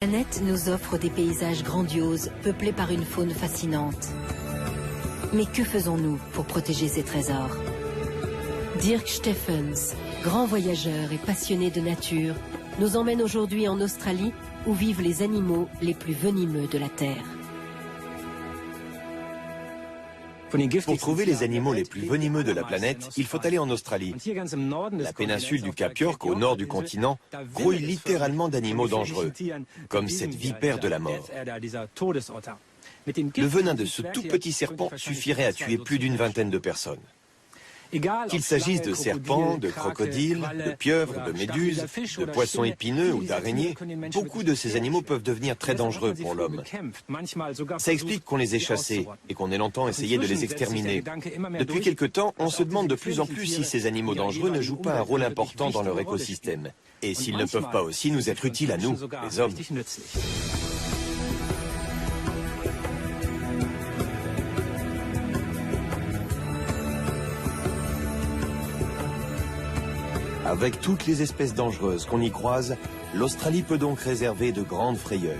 La planète nous offre des paysages grandioses, peuplés par une faune fascinante. Mais que faisons-nous pour protéger ces trésors? Dirk Steffens, grand voyageur et passionné de nature, nous emmène aujourd'hui en Australie où vivent les animaux les plus venimeux de la Terre. Pour trouver les animaux les plus venimeux de la planète, il faut aller en Australie. La péninsule du Cap York, au nord du continent, grouille littéralement d'animaux dangereux, comme cette vipère de la mort. Le venin de ce tout petit serpent suffirait à tuer plus d'une vingtaine de personnes. Qu'il s'agisse de serpents, de crocodiles, de pieuvres, de méduses, de poissons épineux ou d'araignées, beaucoup de ces animaux peuvent devenir très dangereux pour l'homme. Ça explique qu'on les ait chassés et qu'on ait longtemps essayé de les exterminer. Depuis quelque temps, on se demande de plus en plus si ces animaux dangereux ne jouent pas un rôle important dans leur écosystème. Et s'ils ne peuvent pas aussi nous être utiles à nous, les hommes. Avec toutes les espèces dangereuses qu'on y croise, l'Australie peut donc réserver de grandes frayeurs.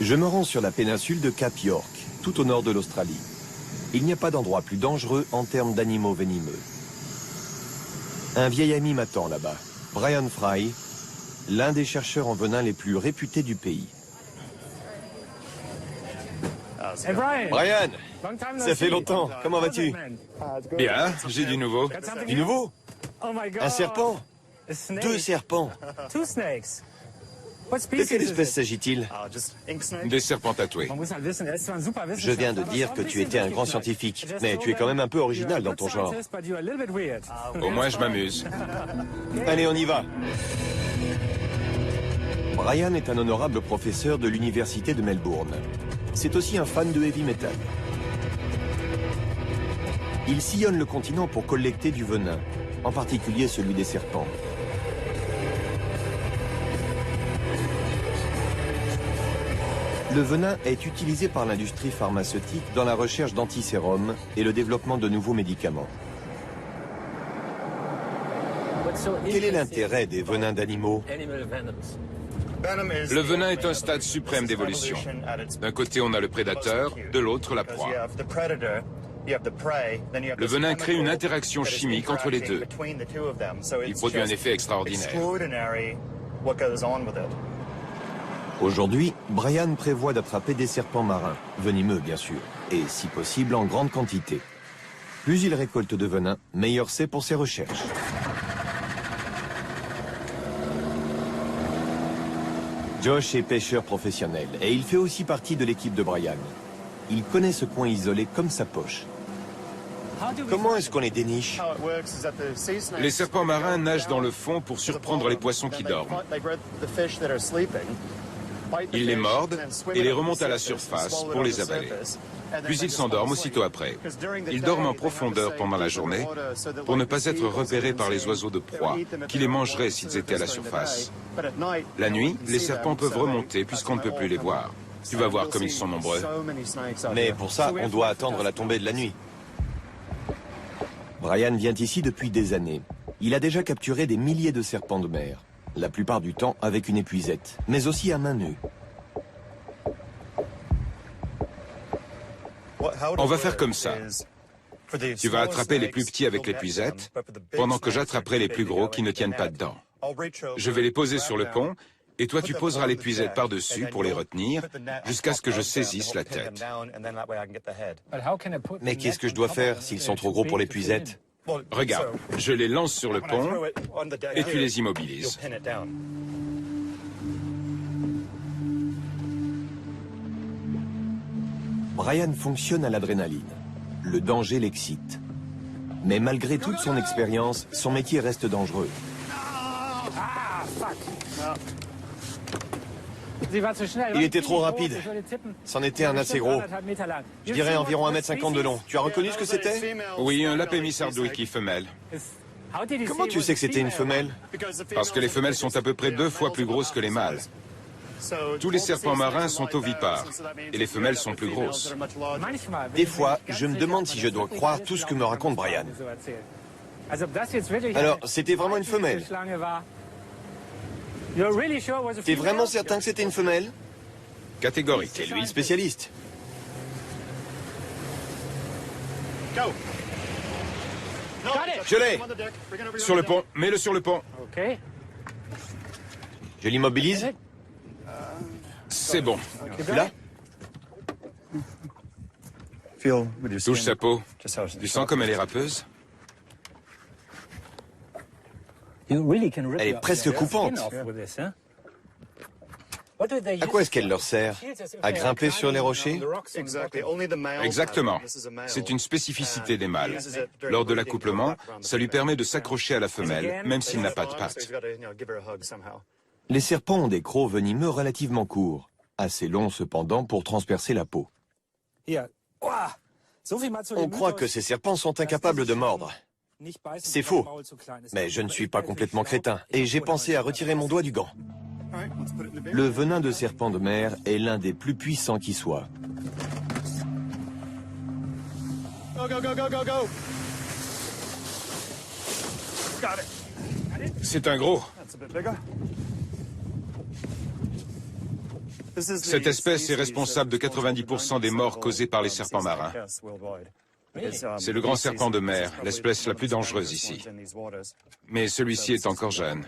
Je me rends sur la péninsule de Cap York, tout au nord de l'Australie. Il n'y a pas d'endroit plus dangereux en termes d'animaux venimeux. Un vieil ami m'attend là-bas, Brian Fry, l'un des chercheurs en venin les plus réputés du pays. Hey Brian, ça fait longtemps. Comment vas-tu? Bien, j'ai du nouveau. Du nouveau? Un serpent? Deux serpents. De quelle espèce s'agit-il? Des serpents tatoués. Je viens de dire que tu étais un grand scientifique, mais tu es quand même un peu original dans ton genre. Au moins, je m'amuse. Allez, on y va. Brian est un honorable professeur de l'université de Melbourne. C'est aussi un fan de heavy metal. Il sillonne le continent pour collecter du venin, en particulier celui des serpents. Le venin est utilisé par l'industrie pharmaceutique dans la recherche d'antisérums et le développement de nouveaux médicaments. Quel est l'intérêt des venins d'animaux ? Le venin est un stade suprême d'évolution. D'un côté, on a le prédateur, de l'autre, la proie. Le venin crée une interaction chimique entre les deux. Il produit un effet extraordinaire. Aujourd'hui, Brian prévoit d'attraper des serpents marins, venimeux bien sûr, et si possible en grande quantité. Plus il récolte de venin, meilleur c'est pour ses recherches. Josh est pêcheur professionnel et il fait aussi partie de l'équipe de Brian. Il connaît ce coin isolé comme sa poche. Comment est-ce qu'on les déniche? Les serpents marins nagent dans le fond pour surprendre les poissons qui dorment. Ils les mordent et les remontent à la surface pour les avaler. Puis ils s'endorment aussitôt après. Ils dorment en profondeur pendant la journée pour ne pas être repérés par les oiseaux de proie qui les mangeraient s'ils étaient à la surface. La nuit, les serpents peuvent remonter puisqu'on ne peut plus les voir. Tu vas voir comme ils sont nombreux. Mais pour ça, on doit attendre la tombée de la nuit. Brian vient ici depuis des années. Il a déjà capturé des milliers de serpents de mer, la plupart du temps avec une épuisette, mais aussi à main nue. On va faire comme ça. Tu vas attraper les plus petits avec l'épuisette, pendant que j'attraperai les plus gros qui ne tiennent pas dedans. Je vais les poser sur le pont, et toi tu poseras l'épuisette par-dessus pour les retenir, jusqu'à ce que je saisisse la tête. Mais qu'est-ce que je dois faire s'ils sont trop gros pour l'épuisette? Regarde, je les lance sur le pont, et tu les immobilises. Brian fonctionne à l'adrénaline. Le danger l'excite. Mais malgré toute son expérience, son métier reste dangereux. Il était trop rapide. C'en était un assez gros. Je dirais environ 1,50 m de long. Tu as reconnu ce que c'était? Oui, un lapémis sardouiki femelle. Comment tu sais que c'était une femelle? Parce que les femelles sont à peu près 2 fois plus grosses que les mâles. Tous les serpents marins sont ovipares et les femelles sont plus grosses. Des fois, je me demande si je dois croire tout ce que me raconte Brian. Alors, c'était vraiment une femelle? T'es vraiment certain que c'était une femelle? Catégorique. C'est lui le spécialiste. Je l'ai. Sur le pont, mets-le sur le pont. Je l'immobilise. C'est bon. Là? Touche sa peau. Tu sens comme elle est râpeuse? Elle est presque coupante. À quoi est-ce qu'elle leur sert? À grimper sur les rochers? Exactement. C'est une spécificité des mâles. Lors de l'accouplement, ça lui permet de s'accrocher à la femelle, même s'il n'a pas de pattes. Les serpents ont des crocs venimeux relativement courts, assez longs cependant pour transpercer la peau. On croit que ces serpents sont incapables de mordre. C'est faux. Mais je ne suis pas complètement crétin, et j'ai pensé à retirer mon doigt du gant. Le venin de serpent de mer est l'un des plus puissants qui soit. C'est un gros. Cette espèce est responsable de 90% des morts causées par les serpents marins. C'est le grand serpent de mer, l'espèce la plus dangereuse ici. Mais celui-ci est encore jeune.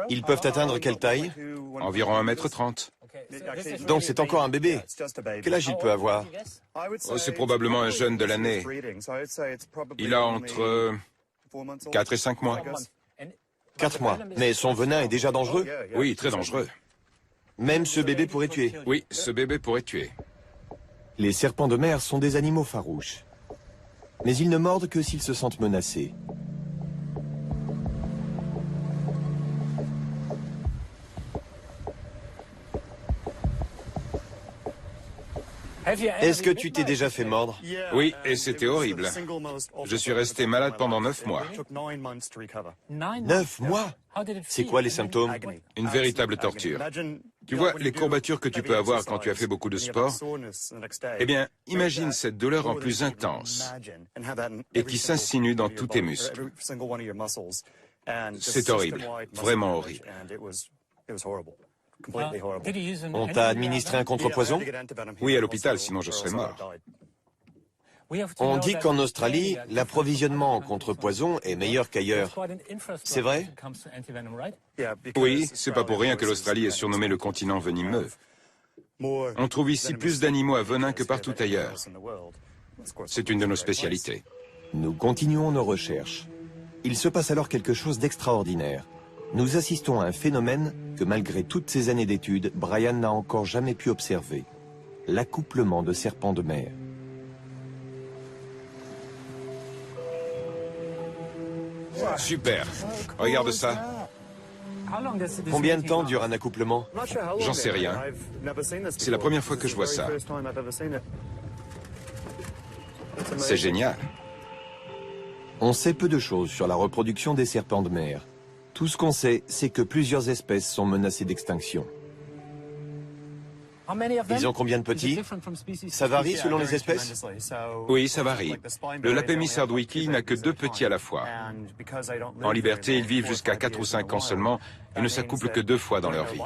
Ils peuvent atteindre quelle taille? Environ 1,30 m. Donc c'est encore un bébé. Quel âge il peut avoir? Oh, c'est probablement un jeune de l'année. Il a entre 4 et 5 mois. 4 mois. Mais son venin est déjà dangereux? Oui, très dangereux. Même ce bébé pourrait tuer? Oui, ce bébé pourrait tuer. Les serpents de mer sont des animaux farouches. Mais ils ne mordent que s'ils se sentent menacés. Est-ce que tu t'es déjà fait mordre? Oui, et c'était horrible. Je suis resté malade pendant 9 mois. 9 mois? C'est quoi les symptômes? Une véritable torture. Tu vois, les courbatures que tu peux avoir quand tu as fait beaucoup de sport, eh bien, imagine cette douleur en plus intense et qui s'insinue dans tous tes muscles. C'est horrible, vraiment horrible. On t'a administré un contrepoison? Oui, à l'hôpital, sinon je serais mort. On dit qu'en Australie, l'approvisionnement en contrepoison est meilleur qu'ailleurs. C'est vrai? Oui, c'est pas pour rien que l'Australie est surnommée le continent venimeux. On trouve ici plus d'animaux à venin que partout ailleurs. C'est une de nos spécialités. Nous continuons nos recherches. Il se passe alors quelque chose d'extraordinaire. Nous assistons à un phénomène que malgré toutes ces années d'études, Brian n'a encore jamais pu observer. L'accouplement de serpents de mer. Super. Regarde ça. Combien de temps dure un accouplement? J'en sais rien. C'est la première fois que je vois ça. C'est génial. On sait peu de choses sur la reproduction des serpents de mer. Tout ce qu'on sait, c'est que plusieurs espèces sont menacées d'extinction. Ils ont combien de petits? Ça varie selon les espèces? Oui, ça varie. Le Lapémis hardwicki n'a que 2 petits à la fois. En liberté, ils vivent jusqu'à 4 ou 5 ans seulement et ne s'accouplent que 2 fois dans leur vie.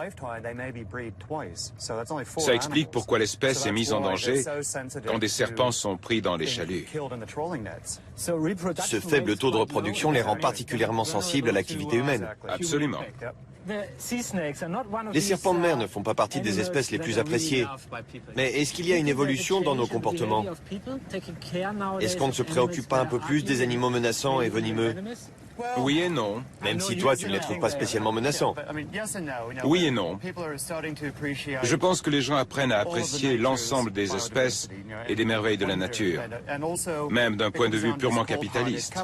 Ça explique pourquoi l'espèce est mise en danger quand des serpents sont pris dans les chaluts. Ce faible taux de reproduction les rend particulièrement sensibles à l'activité humaine. Absolument. Les serpents de mer ne font pas partie des espèces les plus appréciées. Mais est-ce qu'il y a une évolution dans nos comportements? Est-ce qu'on ne se préoccupe pas un peu plus des animaux menaçants et venimeux? Oui et non. Même si toi, tu ne les trouves pas spécialement menaçants. Oui et non. Je pense que les gens apprennent à apprécier l'ensemble des espèces et des merveilles de la nature, même d'un point de vue purement capitaliste.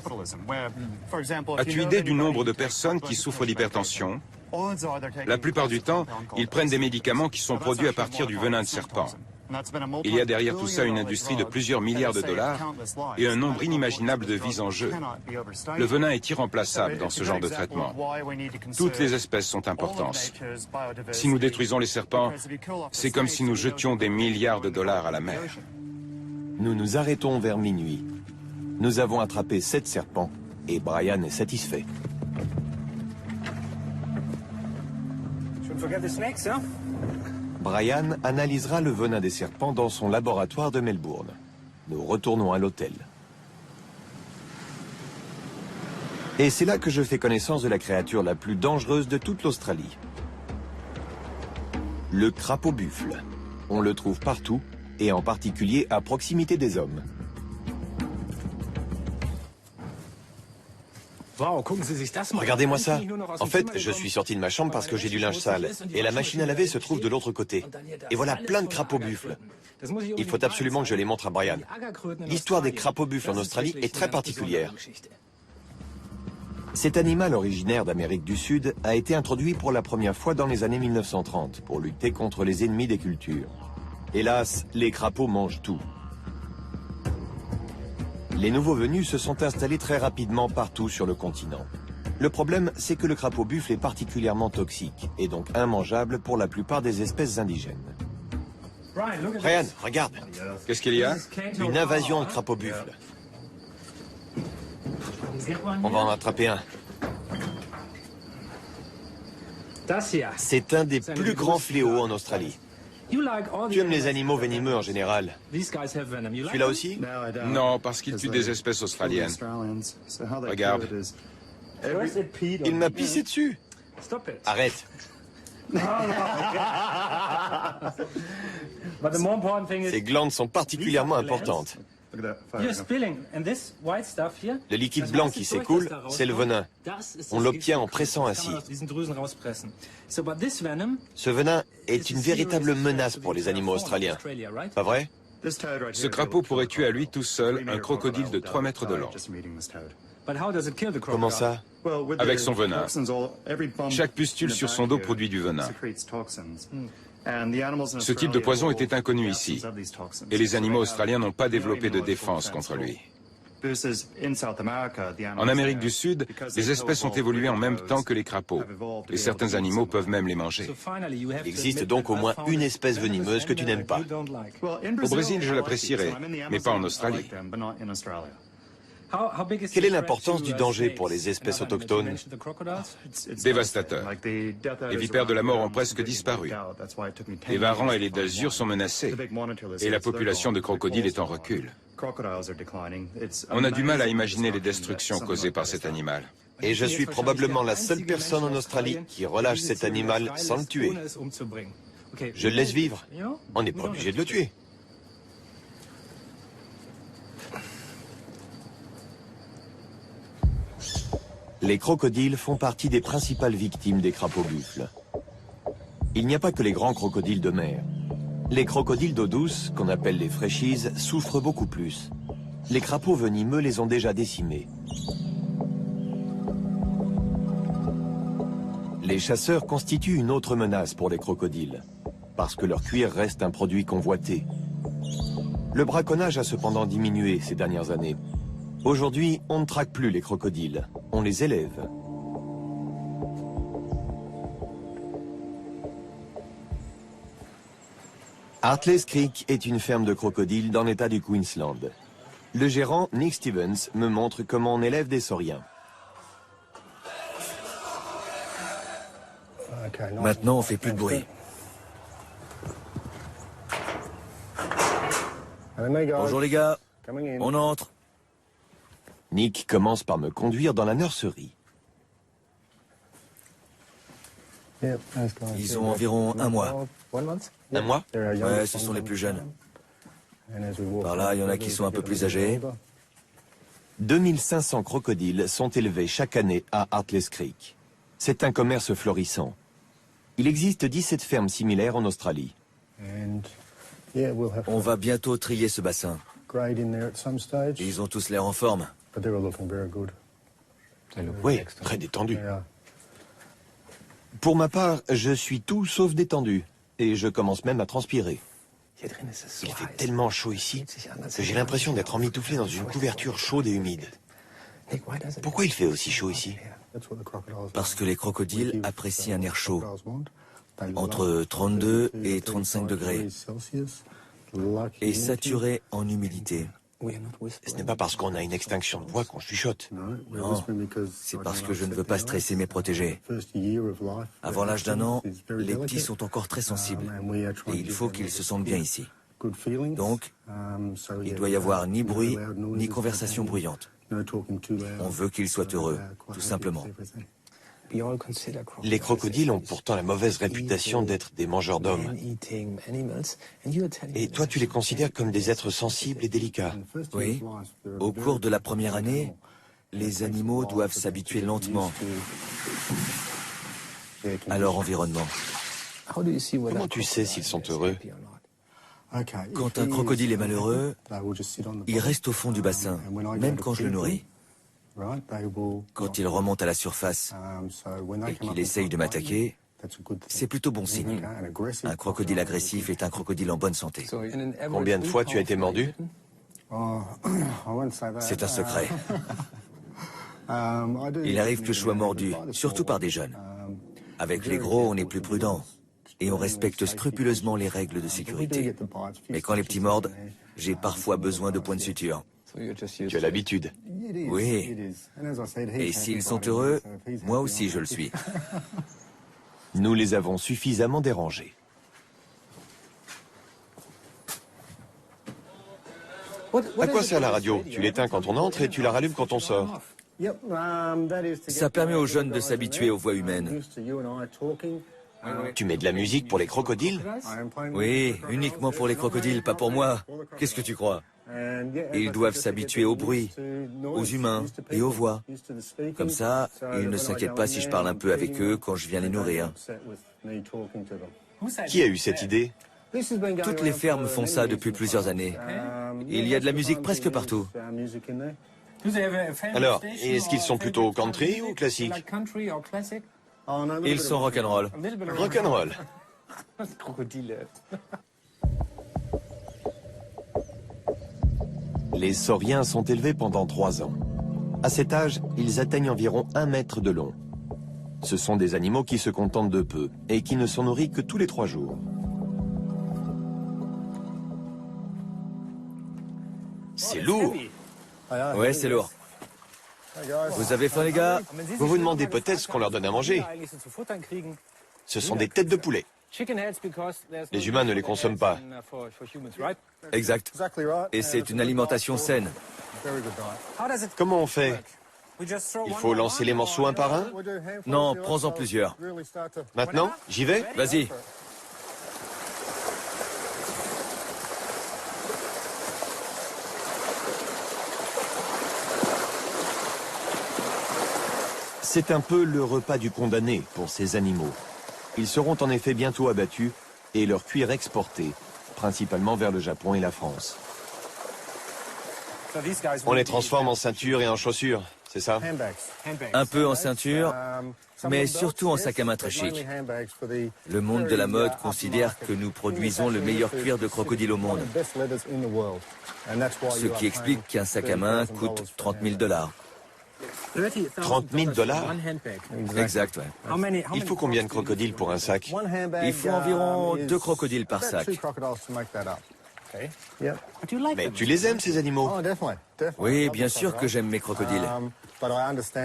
As-tu idée du nombre de personnes qui souffrent d'hypertension? La plupart du temps, ils prennent des médicaments qui sont produits à partir du venin de serpent. Il y a derrière tout ça une industrie de plusieurs milliards de dollars et un nombre inimaginable de vies en jeu. Le venin est irremplaçable dans ce genre de traitement. Toutes les espèces sont importantes. Si nous détruisons les serpents, c'est comme si nous jetions des milliards de dollars à la mer. Nous nous arrêtons vers minuit. Nous avons attrapé 7 serpents et Brian est satisfait. Brian analysera le venin des serpents dans son laboratoire de Melbourne. Nous retournons à l'hôtel. Et c'est là que je fais connaissance de la créature la plus dangereuse de toute l'Australie. Le crapaud buffle. On le trouve partout, et en particulier à proximité des hommes. Regardez-moi ça. En fait, je suis sorti de ma chambre parce que j'ai du linge sale. Et la machine à laver se trouve de l'autre côté. Et voilà plein de crapauds buffles. Il faut absolument que je les montre à Brian. L'histoire des crapauds buffles en Australie est très particulière. Cet animal originaire d'Amérique du Sud a été introduit pour la première fois dans les années 1930 pour lutter contre les ennemis des cultures. Hélas, les crapauds mangent tout. Les nouveaux venus se sont installés très rapidement partout sur le continent. Le problème, c'est que le crapaud buffle est particulièrement toxique et donc immangeable pour la plupart des espèces indigènes. Brian, regarde. Qu'est-ce qu'il y a? Une invasion de crapauds buffles. On va en attraper un. C'est un des plus grands fléaux en Australie. Tu aimes les animaux venimeux en général. Celui-là aussi? Non, parce qu'il tue des espèces australiennes. Regarde. Il m'a pissé dessus. Arrête. Ces glandes sont particulièrement importantes. Le liquide blanc qui s'écoule, c'est le venin. On l'obtient en pressant ainsi. Ce venin est une véritable menace pour les animaux australiens. Pas vrai? Ce crapaud pourrait tuer à lui tout seul un crocodile de 3 mètres de long. Comment ça? Avec son venin. Chaque pustule sur son dos produit du venin. Ce type de poison était inconnu ici, et les animaux australiens n'ont pas développé de défense contre lui. En Amérique du Sud, les espèces ont évolué en même temps que les crapauds, et certains animaux peuvent même les manger. Il existe donc au moins une espèce venimeuse que tu n'aimes pas. Au Brésil, je l'apprécierais, mais pas en Australie. Quelle est l'importance du danger pour les espèces autochtones? Dévastateur. Les vipères de la mort ont presque disparu. Les varans et les d'azur sont menacés, et la population de crocodiles est en recul. On a du mal à imaginer les destructions causées par cet animal. Et je suis probablement la seule personne en Australie qui relâche cet animal sans le tuer. Je le laisse vivre. On n'est pas obligé de le tuer. Les crocodiles font partie des principales victimes des crapauds buffles. Il n'y a pas que les grands crocodiles de mer. Les crocodiles d'eau douce, qu'on appelle les freshies, souffrent beaucoup plus. Les crapauds venimeux les ont déjà décimés. Les chasseurs constituent une autre menace pour les crocodiles, parce que leur cuir reste un produit convoité. Le braconnage a cependant diminué ces dernières années. Aujourd'hui, on ne traque plus les crocodiles, on les élève. Hartley's Creek est une ferme de crocodiles dans l'état du Queensland. Le gérant, Nick Stevens, me montre comment on élève des sauriens. Maintenant, on fait plus de bruit. Bonjour les gars, on entre. Nick commence par me conduire dans la nurserie. Ils ont environ 1 mois. Un mois? Ouais, ce sont les plus jeunes. Par là, il y en a qui sont un peu plus âgés. 2500 crocodiles sont élevés chaque année à Hartley's Creek. C'est un commerce florissant. Il existe 17 fermes similaires en Australie. On va bientôt trier ce bassin. Ils ont tous l'air en forme. Oui, très détendu. Pour ma part, je suis tout sauf détendu. Et je commence même à transpirer. Il fait tellement chaud ici que j'ai l'impression d'être emmitouflé dans une couverture chaude et humide. Pourquoi il fait aussi chaud ici? Parce que les crocodiles apprécient un air chaud, entre 32 et 35 degrés, et saturé en humidité. Ce n'est pas parce qu'on a une extinction de voix qu'on chuchote. Non, c'est parce que je ne veux pas stresser mes protégés. Avant l'âge d'1 an, les petits sont encore très sensibles, et il faut qu'ils se sentent bien ici. Donc, il doit y avoir ni bruit, ni conversation bruyante. On veut qu'ils soient heureux, tout simplement. Les crocodiles ont pourtant la mauvaise réputation d'être des mangeurs d'hommes. Et toi, tu les considères comme des êtres sensibles et délicats. Oui. Au cours de la première année, les animaux doivent s'habituer lentement à leur environnement. Comment tu sais s'ils sont heureux? Quand un crocodile est malheureux, il reste au fond du bassin, même quand je le nourris. Quand il remonte à la surface et qu'il essaye de m'attaquer, c'est plutôt bon signe. Un crocodile agressif est un crocodile en bonne santé. Combien de fois tu as été mordu? C'est un secret. Il arrive que je sois mordu, surtout par des jeunes. Avec les gros, on est plus prudent et on respecte scrupuleusement les règles de sécurité. Mais quand les petits mordent, j'ai parfois besoin de points de suture. Tu as l'habitude. Oui. Et s'ils sont heureux, moi aussi je le suis. Nous les avons suffisamment dérangés. À quoi sert la radio? Tu l'éteins quand on entre et tu la rallumes quand on sort. Ça permet aux jeunes de s'habituer aux voix humaines. Tu mets de la musique pour les crocodiles? Oui, uniquement pour les crocodiles, pas pour moi. Qu'est-ce que tu crois? Ils doivent s'habituer au bruit, aux humains et aux voix. Comme ça, ils ne s'inquiètent pas si je parle un peu avec eux quand je viens les nourrir. Qui a eu cette idée? Toutes les fermes font ça depuis plusieurs années. Il y a de la musique presque partout. Alors, est-ce qu'ils sont plutôt country ou classiques? Ils sont rock'n'roll. Rock'n'roll. Les sauriens sont élevés pendant 3 ans. À cet âge, ils atteignent environ 1 mètre de long. Ce sont des animaux qui se contentent de peu et qui ne sont nourris que tous les 3 jours. C'est lourd. Ouais, c'est lourd. Vous avez faim, les gars? Vous vous demandez peut-être ce qu'on leur donne à manger. Ce sont des têtes de poulet. Les humains ne les consomment pas. Exact. Et c'est une alimentation saine. Comment on fait? Il faut lancer les morceaux un par un? Non, prends-en plusieurs. Maintenant, j'y vais? Vas-y. C'est un peu le repas du condamné pour ces animaux. Ils seront en effet bientôt abattus et leur cuir exporté, principalement vers le Japon et la France. On les transforme en ceintures et en chaussures, c'est ça? Un peu en ceinture, mais surtout en sac à main très chic. Le monde de la mode considère que nous produisons le meilleur cuir de crocodile au monde. Ce qui explique qu'un sac à main coûte 30 000 $. 30 000 $? Exact, ouais. Il faut combien de crocodiles pour un sac? Il faut environ 2 crocodiles par sac. Mais tu les aimes, ces animaux? Oui, bien sûr que j'aime mes crocodiles.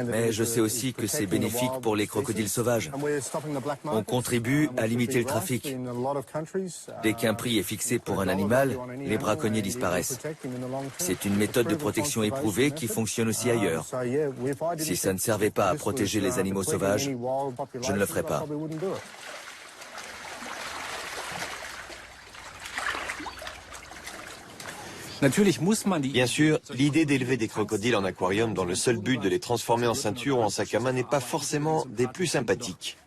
Mais je sais aussi que c'est bénéfique pour les crocodiles sauvages. On contribue à limiter le trafic. Dès qu'un prix est fixé pour un animal, les braconniers disparaissent. C'est une méthode de protection éprouvée qui fonctionne aussi ailleurs. Si ça ne servait pas à protéger les animaux sauvages, je ne le ferais pas. Bien sûr, l'idée d'élever des crocodiles en aquarium dans le seul but de les transformer en ceinture ou en sac à main n'est pas forcément des plus sympathiques.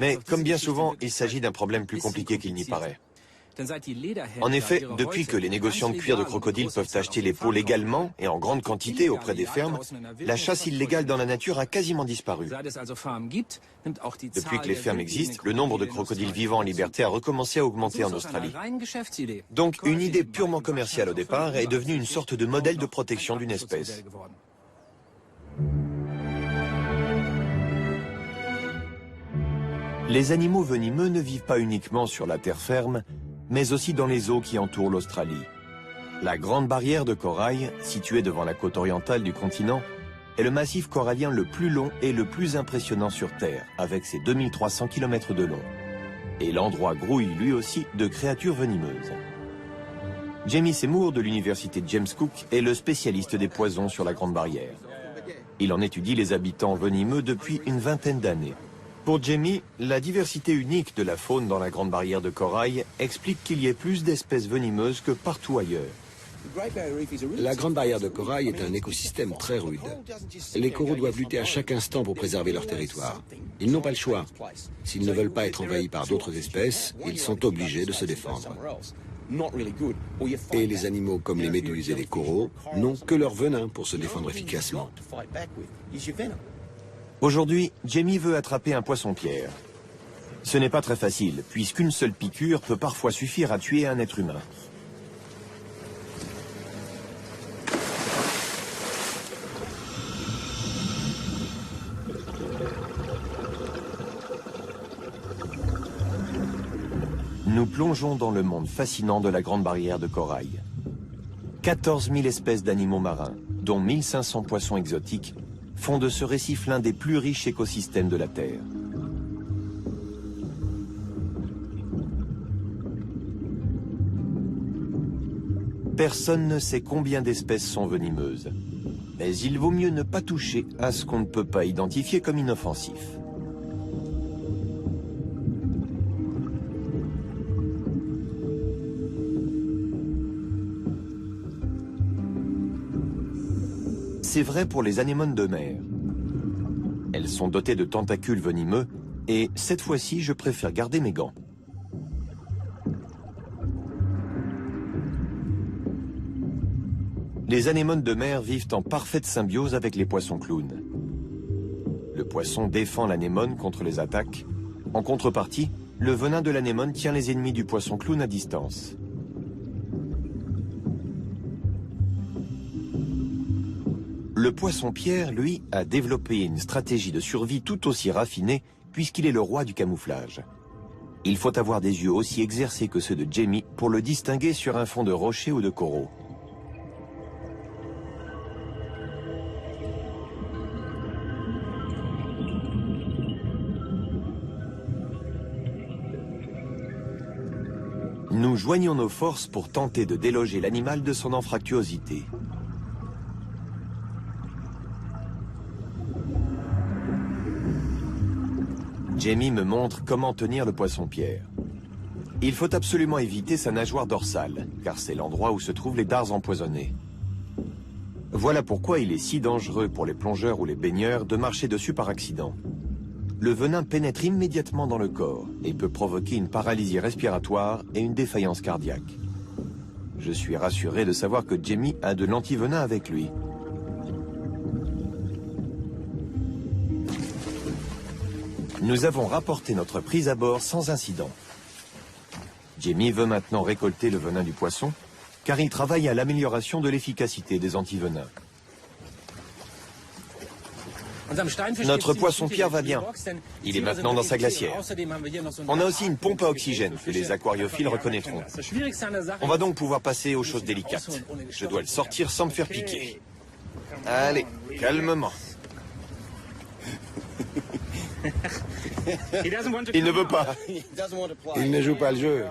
Mais comme bien souvent, il s'agit d'un problème plus compliqué qu'il n'y paraît. En effet, depuis que les négociants de cuir de crocodile peuvent acheter les peaux légalement et en grande quantité auprès des fermes, la chasse illégale dans la nature a quasiment disparu. Depuis que les fermes existent, le nombre de crocodiles vivants en liberté a recommencé à augmenter en Australie. Donc une idée purement commerciale au départ est devenue une sorte de modèle de protection d'une espèce. Les animaux venimeux ne vivent pas uniquement sur la terre ferme, mais aussi dans les eaux qui entourent l'Australie. La Grande Barrière de Corail, située devant la côte orientale du continent, est le massif corallien le plus long et le plus impressionnant sur Terre, avec ses 2300 km de long. Et l'endroit grouille lui aussi de créatures venimeuses. Jamie Seymour de l'université James Cook est le spécialiste des poisons sur la Grande Barrière. Il en étudie les habitants venimeux depuis une vingtaine d'années. Pour Jamie, la diversité unique de la faune dans la Grande Barrière de Corail explique qu'il y ait plus d'espèces venimeuses que partout ailleurs. La Grande Barrière de Corail est un écosystème très rude. Les coraux doivent lutter à chaque instant pour préserver leur territoire. Ils n'ont pas le choix. S'ils ne veulent pas être envahis par d'autres espèces, ils sont obligés de se défendre. Et les animaux comme les méduses et les coraux n'ont que leur venin pour se défendre efficacement. Aujourd'hui, Jamie veut attraper un poisson-pierre. Ce n'est pas très facile, puisqu'une seule piqûre peut parfois suffire à tuer un être humain. Nous plongeons dans le monde fascinant de la Grande Barrière de Corail. 14 000 espèces d'animaux marins, dont 1500 poissons exotiques, font de ce récif l'un des plus riches écosystèmes de la Terre. Personne ne sait combien d'espèces sont venimeuses, mais il vaut mieux ne pas toucher à ce qu'on ne peut pas identifier comme inoffensif. C'est vrai pour les anémones de mer. Elles sont dotées de tentacules venimeux et cette fois-ci, je préfère garder mes gants. Les anémones de mer vivent en parfaite symbiose avec les poissons clowns. Le poisson défend l'anémone contre les attaques. En contrepartie, le venin de l'anémone tient les ennemis du poisson clown à distance. Le poisson-pierre, lui, a développé une stratégie de survie tout aussi raffinée puisqu'il est le roi du camouflage. Il faut avoir des yeux aussi exercés que ceux de Jamie pour le distinguer sur un fond de rochers ou de coraux. Nous joignons nos forces pour tenter de déloger l'animal de son anfractuosité. Jamie me montre comment tenir le poisson-pierre. Il faut absolument éviter sa nageoire dorsale, car c'est l'endroit où se trouvent les dards empoisonnés. Voilà pourquoi il est si dangereux pour les plongeurs ou les baigneurs de marcher dessus par accident. Le venin pénètre immédiatement dans le corps et peut provoquer une paralysie respiratoire et une défaillance cardiaque. Je suis rassuré de savoir que Jamie a de l'antivenin avec lui. Nous avons rapporté notre prise à bord sans incident. Jamie veut maintenant récolter le venin du poisson, car il travaille à l'amélioration de l'efficacité des antivenins. Notre poisson-pierre va bien. Il est maintenant dans sa glacière. On a aussi une pompe à oxygène que les aquariophiles reconnaîtront. On va donc pouvoir passer aux choses délicates. Je dois le sortir sans me faire piquer. Allez, calmement. Il ne veut pas. Il ne joue pas le jeu.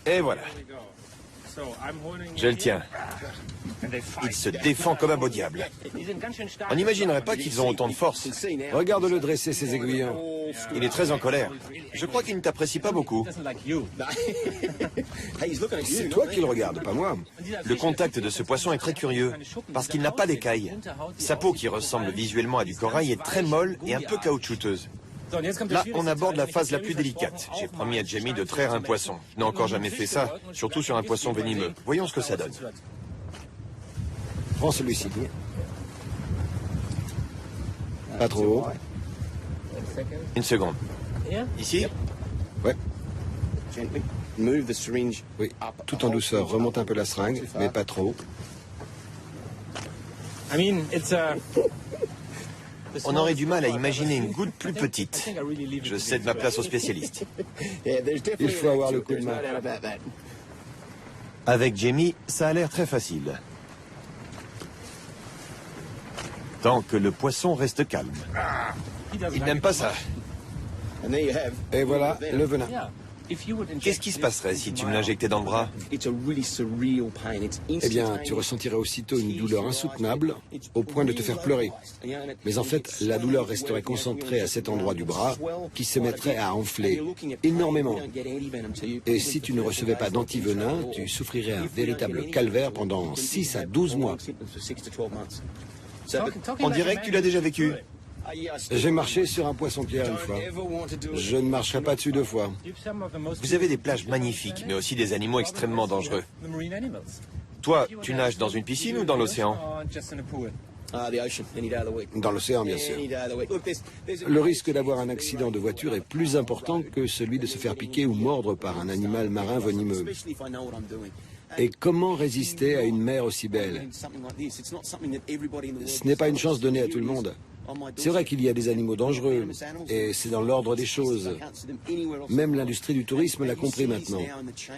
Et voilà. Je le tiens. Il se défend comme un beau diable. On n'imaginerait pas qu'ils ont autant de force. Regarde-le dresser ses aiguillons. Il est très en colère. Je crois qu'il ne t'apprécie pas beaucoup. C'est toi qui le regardes, pas moi. Le contact de ce poisson est très curieux, parce qu'il n'a pas d'écailles. Sa peau, qui ressemble visuellement à du corail, est très molle et un peu caoutchouteuse. Là, on aborde la phase la plus délicate. J'ai promis à Jamie de traire un poisson. Je n'ai encore jamais fait ça, surtout sur un poisson venimeux. Voyons ce que ça donne. Prends celui-ci. Pas trop haut. Une seconde. Ici? Ouais. Oui, tout en douceur. Remonte un peu la seringue, mais pas trop. On aurait du mal à imaginer une goutte plus petite. Je cède ma place aux spécialistes. Il faut avoir le coup de main. Avec Jamie, ça a l'air très facile. Tant que le poisson reste calme. Il n'aime pas ça. Et voilà le venin. Qu'est-ce qui se passerait si tu me l'injectais dans le bras? Eh bien, tu ressentirais aussitôt une douleur insoutenable au point de te faire pleurer. Mais en fait, la douleur resterait concentrée à cet endroit du bras qui se mettrait à enfler énormément. Et si tu ne recevais pas d'antivenin, tu souffrirais un véritable calvaire pendant 6 à 12 mois. On dirait que tu l'as déjà vécu. J'ai marché sur un poisson-pierre une fois. Je ne marcherai pas dessus 2 fois. Vous avez des plages magnifiques, mais aussi des animaux extrêmement dangereux. Toi, tu nages dans une piscine ou dans l'océan? Dans l'océan, bien sûr. Le risque d'avoir un accident de voiture est plus important que celui de se faire piquer ou mordre par un animal marin venimeux. Et comment résister à une mer aussi belle? Ce n'est pas une chance donnée à tout le monde. C'est vrai qu'il y a des animaux dangereux, et c'est dans l'ordre des choses. Même l'industrie du tourisme l'a compris maintenant.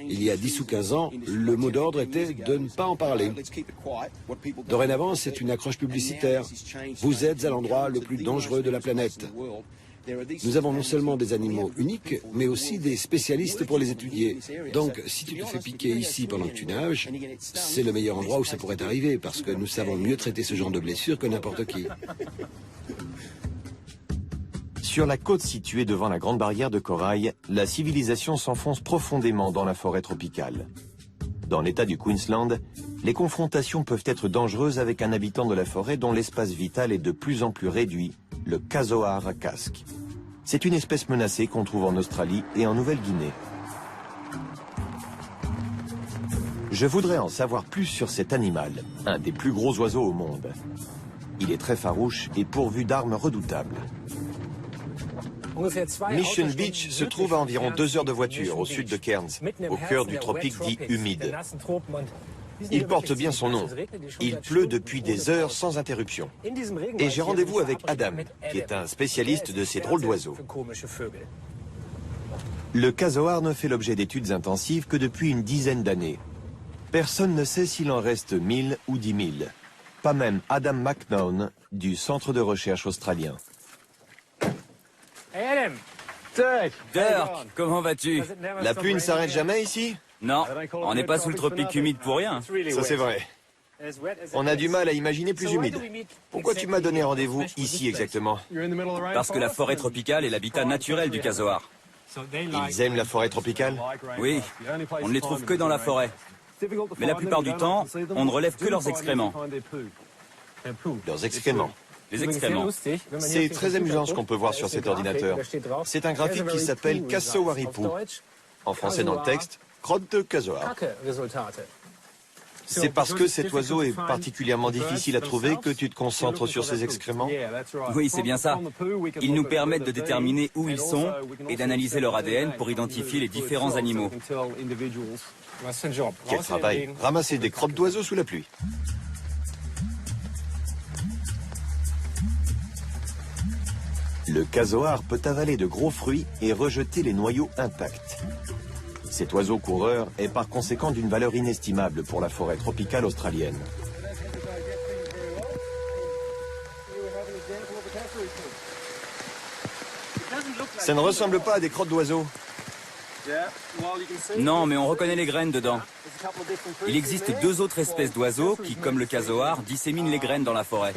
Il y a 10 ou 15 ans, le mot d'ordre était de ne pas en parler. Dorénavant, c'est une accroche publicitaire. Vous êtes à l'endroit le plus dangereux de la planète. Nous avons non seulement des animaux uniques, mais aussi des spécialistes pour les étudier. Donc, si tu te fais piquer ici pendant que tu nages, c'est le meilleur endroit où ça pourrait arriver, parce que nous savons mieux traiter ce genre de blessures que n'importe qui. Sur la côte située devant la Grande Barrière de Corail, la civilisation s'enfonce profondément dans la forêt tropicale. Dans l'état du Queensland, les confrontations peuvent être dangereuses avec un habitant de la forêt dont l'espace vital est de plus en plus réduit, le casoar à casque. C'est une espèce menacée qu'on trouve en Australie et en Nouvelle-Guinée. Je voudrais en savoir plus sur cet animal, un des plus gros oiseaux au monde. Il est très farouche et pourvu d'armes redoutables. Mission Beach se trouve à environ 2 heures de voiture au sud de Cairns, au cœur du tropique dit humide. Il porte bien son nom. Il pleut depuis des heures sans interruption. Et j'ai rendez-vous avec Adam, qui est un spécialiste de ces drôles d'oiseaux. Le casoar ne fait l'objet d'études intensives que depuis une dizaine d'années. Personne ne sait s'il en reste 1000 ou 10 000. Pas même Adam McNaughton du Centre de recherche australien. Hey Adam! Dirk, comment vas-tu? La pluie ne s'arrête jamais ici? Non, on n'est pas sous le tropique humide pour rien. Ça c'est vrai. On a du mal à imaginer plus humide. Pourquoi tu m'as donné rendez-vous ici exactement? Parce que la forêt tropicale est l'habitat naturel du casoar. Ils aiment la forêt tropicale? Oui, on ne les trouve que dans la forêt. Mais la plupart du temps, on ne relève que leurs excréments. Leurs excréments. Les excréments. C'est très amusant ce qu'on peut voir sur cet ordinateur. C'est un graphique qui s'appelle Cassowaripu. En français dans le texte, crotte de casoar. C'est parce que cet oiseau est particulièrement difficile à trouver que tu te concentres sur ses excréments? Oui, c'est bien ça. Ils nous permettent de déterminer où ils sont et d'analyser leur ADN pour identifier les différents animaux. Quel travail! Ramasser des crottes d'oiseaux sous la pluie. Le casoar peut avaler de gros fruits et rejeter les noyaux intacts. Cet oiseau coureur est par conséquent d'une valeur inestimable pour la forêt tropicale australienne. Ça ne ressemble pas à des crottes d'oiseaux. Non, mais on reconnaît les graines dedans. Il existe 2 autres espèces d'oiseaux qui, comme le casoar, disséminent les graines dans la forêt.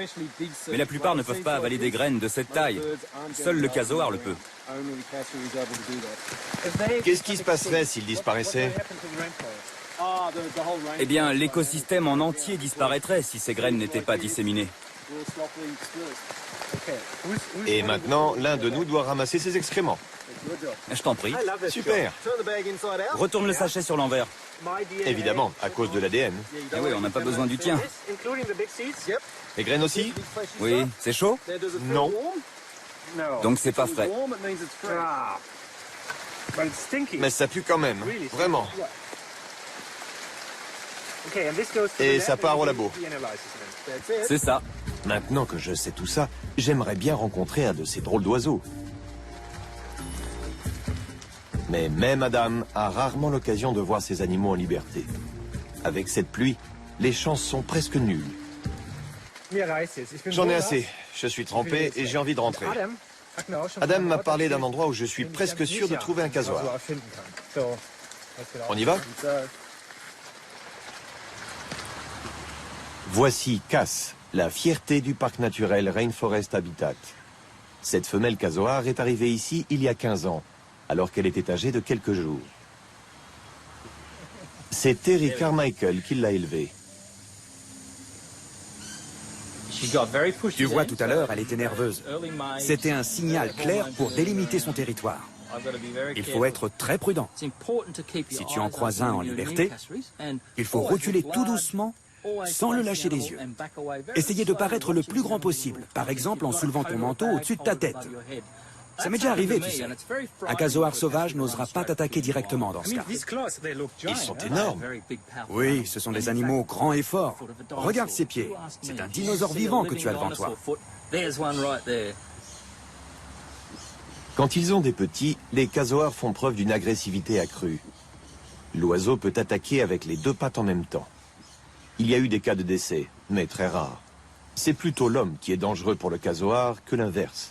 Mais la plupart ne peuvent pas avaler des graines de cette taille. Seul le casoar le peut. Qu'est-ce qui se passerait s'il disparaissait? Eh bien, l'écosystème en entier disparaîtrait si ces graines n'étaient pas disséminées. Et maintenant, l'un de nous doit ramasser ses excréments. Je t'en prie. Super. Retourne le sachet sur l'envers. Évidemment, à cause de l'ADN. Ah oui, on n'a pas besoin du tien. Les graines aussi? Oui, c'est chaud? Non. Donc c'est pas frais. Mais ça pue quand même, vraiment. Et ça part au labo. C'est ça. Maintenant que je sais tout ça, j'aimerais bien rencontrer un de ces drôles d'oiseaux. Mais même Adam a rarement l'occasion de voir ces animaux en liberté. Avec cette pluie, les chances sont presque nulles. J'en ai assez. Je suis trempé et j'ai envie de rentrer. Adam m'a parlé d'un endroit où je suis presque sûr de trouver un casoar. On y va? Voici Cass, la fierté du parc naturel Rainforest Habitat. Cette femelle casoar est arrivée ici il y a 15 ans, alors qu'elle était âgée de quelques jours. C'est Terry Carmichael qui l'a élevée. Tu vois, tout à l'heure, elle était nerveuse. C'était un signal clair pour délimiter son territoire. Il faut être très prudent. Si tu en croises un en liberté, il faut reculer tout doucement, sans le lâcher des yeux. Essayez de paraître le plus grand possible, par exemple en soulevant ton manteau au-dessus de ta tête. Ça m'est déjà arrivé, tu sais. Un casoar sauvage n'osera pas t'attaquer directement dans ce cas. Ils sont énormes. Oui, ce sont des animaux grands et forts. Regarde ses pieds. C'est un dinosaure vivant que tu as devant toi. Quand ils ont des petits, les casoars font preuve d'une agressivité accrue. L'oiseau peut attaquer avec les 2 pattes en même temps. Il y a eu des cas de décès, mais très rares. C'est plutôt l'homme qui est dangereux pour le casoar que l'inverse.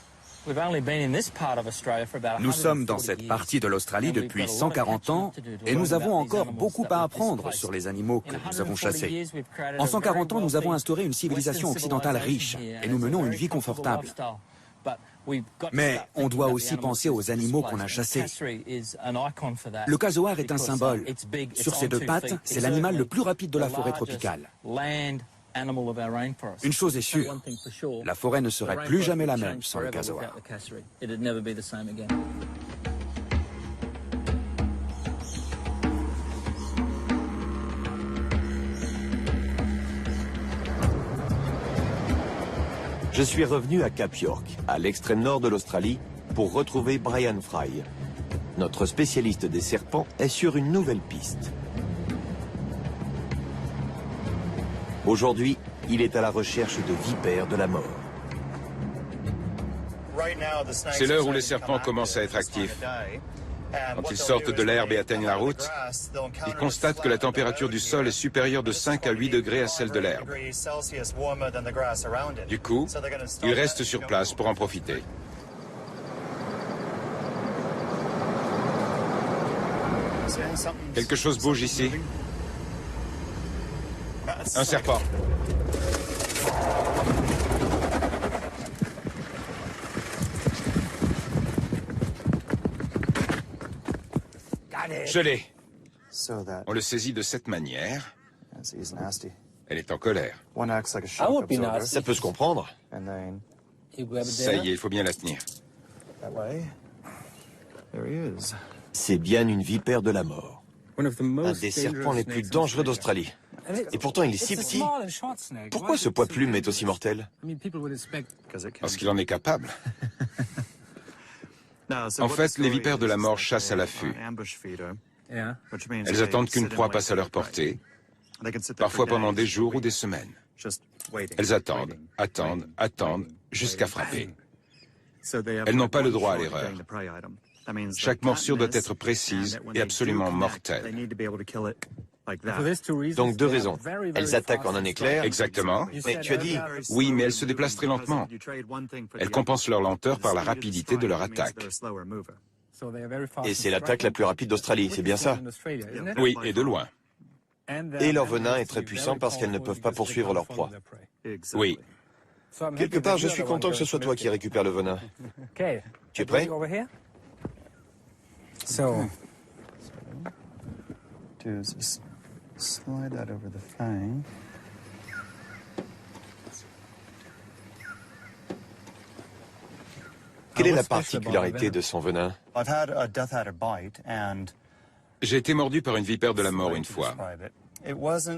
Nous sommes dans cette partie de l'Australie depuis 140 ans et nous avons encore beaucoup à apprendre sur les animaux que nous avons chassés. En 140 ans, nous avons instauré une civilisation occidentale riche et nous menons une vie confortable. Mais on doit aussi penser aux animaux qu'on a chassés. Le casoar est un symbole. Sur ses 2 pattes, c'est l'animal le plus rapide de la forêt tropicale. Une chose est sûre, la forêt ne serait plus jamais la même sans le casoar. Je suis revenu à Cap York, à l'extrême nord de l'Australie, pour retrouver Brian Fry. Notre spécialiste des serpents est sur une nouvelle piste. Aujourd'hui, il est à la recherche de vipères de la mort. C'est l'heure où les serpents commencent à être actifs. Quand ils sortent de l'herbe et atteignent la route, ils constatent que la température du sol est supérieure de 5 à 8 degrés à celle de l'herbe. Du coup, ils restent sur place pour en profiter. Quelque chose bouge ici. Un serpent. Je l'ai. On le saisit de cette manière. Elle est en colère. Ça peut se comprendre. Ça y est, il faut bien la tenir. C'est bien une vipère de la mort. Un des serpents les plus dangereux d'Australie. Et pourtant, il est si petit. Pourquoi ce poids plume est aussi mortel? Parce qu'il en est capable. En fait, les vipères de la mort chassent à l'affût. Elles attendent qu'une proie passe à leur portée, parfois pendant des jours ou des semaines. Elles attendent, attendent, attendent, jusqu'à frapper. Elles n'ont pas le droit à l'erreur. Chaque morsure doit être précise et absolument mortelle. Donc 2 raisons. Elles attaquent en un éclair. Exactement. Mais tu as dit... Oui, mais elles se déplacent très lentement. Elles compensent leur lenteur par la rapidité de leur attaque. Et c'est l'attaque la plus rapide d'Australie, c'est bien ça? Oui, et de loin. Et leur venin est très puissant parce qu'elles ne peuvent pas poursuivre leur proie. Oui. Quelque part, je suis content que ce soit toi qui récupère le venin. Tu es prêt? Slide that over the fang. Quelle est la particularité de son venin? J'ai été mordu par une vipère de la mort une fois.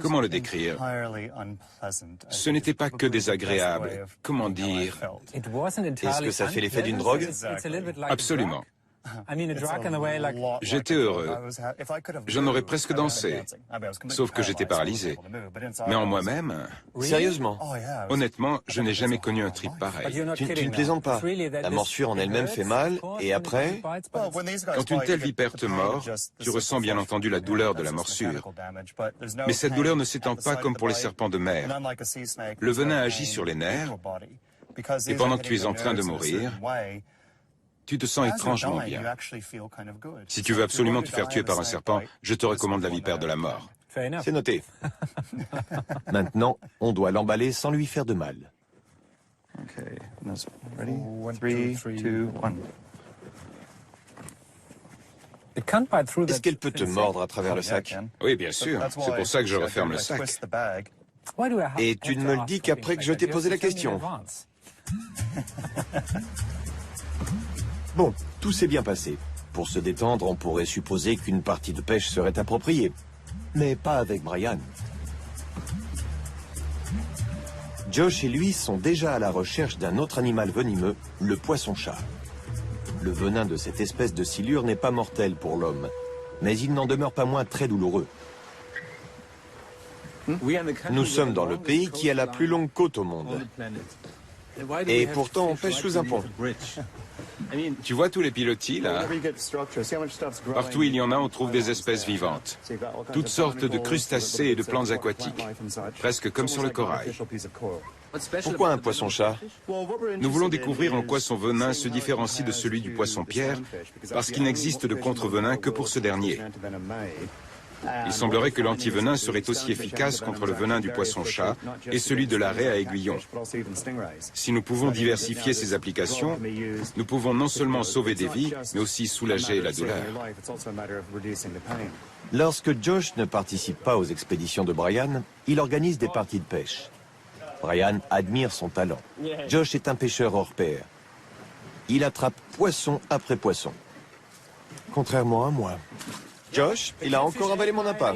Comment le décrire? Ce n'était pas que désagréable. Comment dire? Est-ce que ça fait l'effet d'une drogue? Absolument. J'étais heureux. J'en aurais presque dansé. Sauf que j'étais paralysé. Mais en moi-même... Sérieusement? Honnêtement, je n'ai jamais connu un trip pareil. Tu ne plaisantes pas. La morsure en elle-même fait mal, et après? Quand une telle vipère te mord, tu ressens bien entendu la douleur de la morsure. Mais cette douleur ne s'étend pas comme pour les serpents de mer. Le venin agit sur les nerfs, et pendant que tu es en train de mourir, tu te sens étrangement bien. Si tu veux absolument te faire tuer par un serpent, je te recommande la vipère de la mort. C'est noté. Maintenant, on doit l'emballer sans lui faire de mal. Est-ce qu'elle peut te mordre à travers le sac? Oui, bien sûr. C'est pour ça que je referme le sac. Et tu ne me le dis qu'après que je t'ai posé la question. Bon, tout s'est bien passé. Pour se détendre, on pourrait supposer qu'une partie de pêche serait appropriée. Mais pas avec Brian. Josh et lui sont déjà à la recherche d'un autre animal venimeux, le poisson-chat. Le venin de cette espèce de silure n'est pas mortel pour l'homme, mais il n'en demeure pas moins très douloureux. Nous sommes dans le pays qui a la plus longue côte au monde. Et pourtant, on pêche sous un pont. Tu vois tous les pilotis, là? Partout où il y en a, on trouve des espèces vivantes. Toutes sortes de crustacés et de plantes aquatiques. Presque comme sur le corail. Pourquoi un poisson-chat? Nous voulons découvrir en quoi son venin se différencie de celui du poisson-pierre, parce qu'il n'existe de contre-venin que pour ce dernier. Il semblerait que l'antivenin serait aussi efficace contre le venin du poisson-chat et celui de la raie à aiguillon. Si nous pouvons diversifier ces applications, nous pouvons non seulement sauver des vies, mais aussi soulager la douleur. Lorsque Josh ne participe pas aux expéditions de Brian, il organise des parties de pêche. Brian admire son talent. Josh est un pêcheur hors pair. Il attrape poisson après poisson. Contrairement à moi. Josh, il a encore avalé mon appât.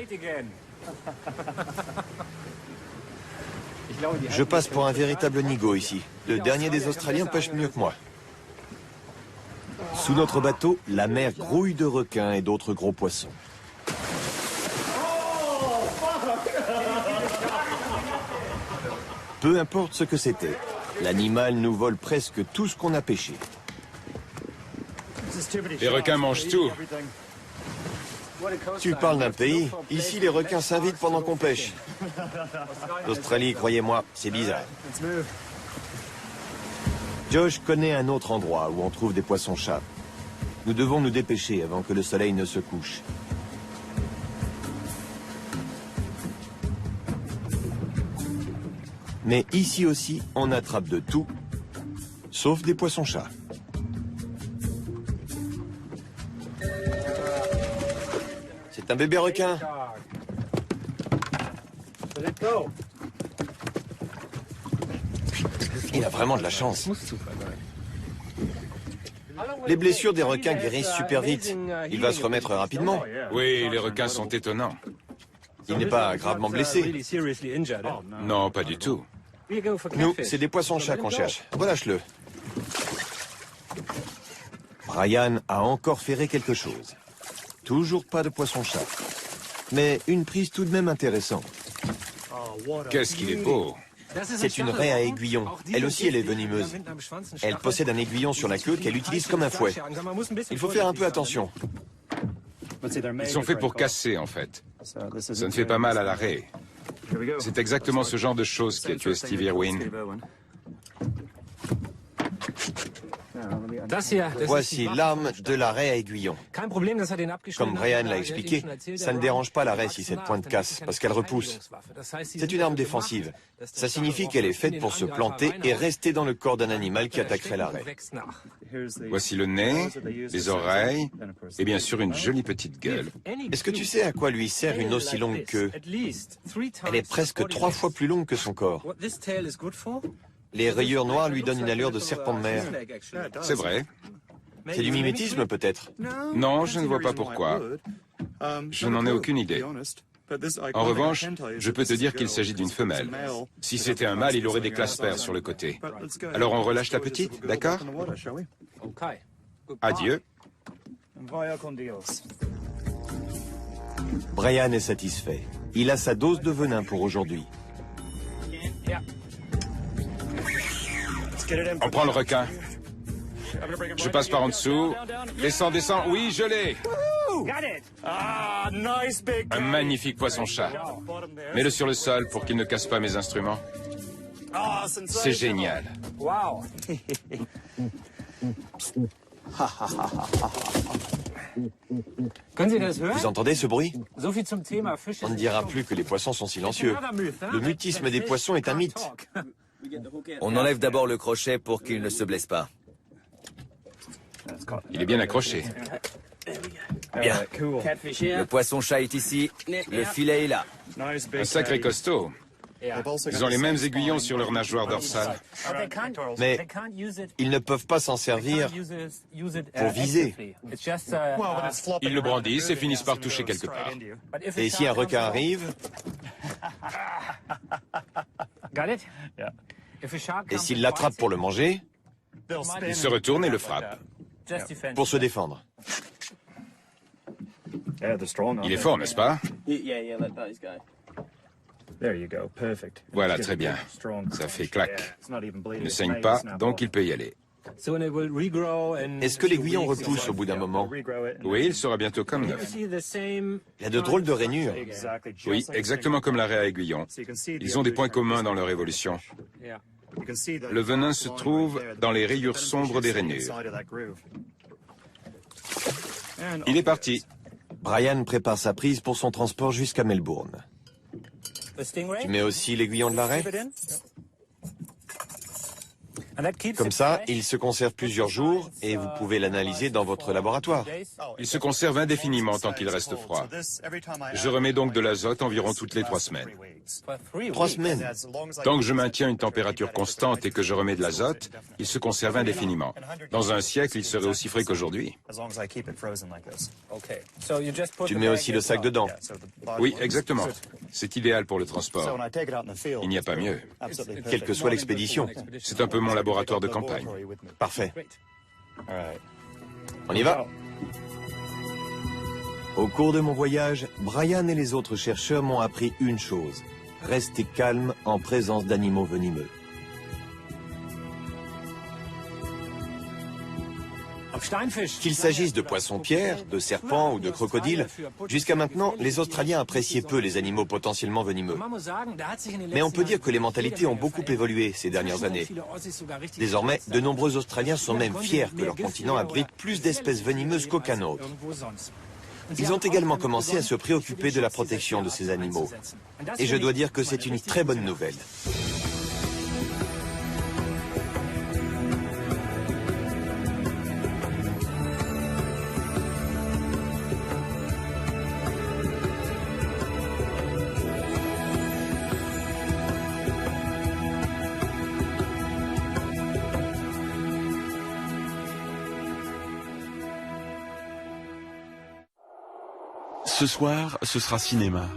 Je passe pour un véritable nigo ici. Le dernier des Australiens pêche mieux que moi. Sous notre bateau, la mer grouille de requins et d'autres gros poissons. Peu importe ce que c'était, l'animal nous vole presque tout ce qu'on a pêché. Les requins mangent tout. Tu parles d'un pays, ici les requins s'invitent pendant qu'on pêche. L'Australie, croyez-moi, c'est bizarre. Josh connaît un autre endroit où on trouve des poissons-chats. Nous devons nous dépêcher avant que le soleil ne se couche. Mais ici aussi, on attrape de tout, sauf des poissons-chats. C'est un bébé requin. Il a vraiment de la chance. Les blessures des requins guérissent super vite. Il va se remettre rapidement. Oui, les requins sont étonnants. Il n'est pas gravement blessé. Non, pas du tout. Nous, c'est des poissons-chats qu'on cherche. Relâche-le. Brian a encore ferré quelque chose. Toujours pas de poisson-chat. Mais une prise tout de même intéressante. Qu'est-ce qu'il est beau! C'est une raie à aiguillon. Elle aussi, elle est venimeuse. Elle possède un aiguillon sur la queue qu'elle utilise comme un fouet. Il faut faire un peu attention. Ils sont faits pour casser, en fait. Ça ne fait pas mal à la raie. C'est exactement ce genre de choses qui a tué Steve Irwin. Voici l'arme de la raie à aiguillon. Comme Brian l'a expliqué, ça ne dérange pas la raie si cette pointe casse, parce qu'elle repousse. C'est une arme défensive. Ça signifie qu'elle est faite pour se planter et rester dans le corps d'un animal qui attaquerait la raie. Voici le nez, les oreilles, et bien sûr une jolie petite gueule. Est-ce que tu sais à quoi lui sert une aussi longue queue? Elle est presque 3 fois plus longue que son corps. Les rayures noires lui donnent une allure de serpent de mer. C'est vrai. C'est du mimétisme peut-être? Non, je ne vois pas pourquoi. Je n'en ai aucune idée. En revanche, je peux te dire qu'il s'agit d'une femelle. Si c'était un mâle, il aurait des claspers sur le côté. Alors on relâche la petite, d'accord? Adieu. Brian est satisfait. Il a sa dose de venin pour aujourd'hui. On prend le requin. Je passe par en dessous. Descends, descends. Oui, je l'ai. Un magnifique poisson-chat. Mets-le sur le sol pour qu'il ne casse pas mes instruments. C'est génial. Vous entendez ce bruit? On ne dira plus que les poissons sont silencieux. Le mutisme des poissons est un mythe. On enlève d'abord le crochet pour qu'il ne se blesse pas. Il est bien accroché. Bien. Le poisson-chat est ici, le filet est là. Un sacré costaud. Ils ont les mêmes aiguillons sur leur nageoire dorsale. Mais ils ne peuvent pas s'en servir pour viser. Ils le brandissent et finissent par toucher quelque part. Et si un requin arrive, et s'il l'attrape pour le manger, Il se retourne et le frappe. Pour se défendre. Il est fort, n'est-ce pas? Voilà, très bien. Ça fait clac. Il ne saigne pas, donc il peut y aller. Est-ce que l'aiguillon repousse au bout d'un moment? Oui, il sera bientôt comme neuf. Il a de drôles de rainures. Oui, exactement comme la raie à aiguillon. Ils ont des points communs dans leur évolution. Le venin se trouve dans les rayures sombres des rainures. Il est parti. Brian prépare sa prise pour son transport jusqu'à Melbourne. Tu mets aussi l'aiguillon de la raie? Comme ça, il se conserve plusieurs jours et vous pouvez l'analyser dans votre laboratoire. Il se conserve indéfiniment tant qu'il reste froid. Je remets donc de l'azote environ toutes les 3 semaines. 3 semaines? Tant que je maintiens une température constante et que je remets de l'azote, il se conserve indéfiniment. Dans un siècle, il serait aussi frais qu'aujourd'hui. Tu mets aussi le sac dedans? Oui, exactement. C'est idéal pour le transport. Il n'y a pas mieux. Quelle que soit l'expédition. C'est un peu mon laboratoire de campagne. Parfait. On y va? Au cours de mon voyage, Brian et les autres chercheurs m'ont appris une chose. Rester calme en présence d'animaux venimeux. Qu'il s'agisse de poissons-pierres, de serpents ou de crocodiles, jusqu'à maintenant, les Australiens appréciaient peu les animaux potentiellement venimeux. Mais on peut dire que les mentalités ont beaucoup évolué ces dernières années. Désormais, de nombreux Australiens sont même fiers que leur continent abrite plus d'espèces venimeuses qu'aucun autre. Ils ont également commencé à se préoccuper de la protection de ces animaux. Et je dois dire que c'est une très bonne nouvelle. Ce soir, ce sera cinéma.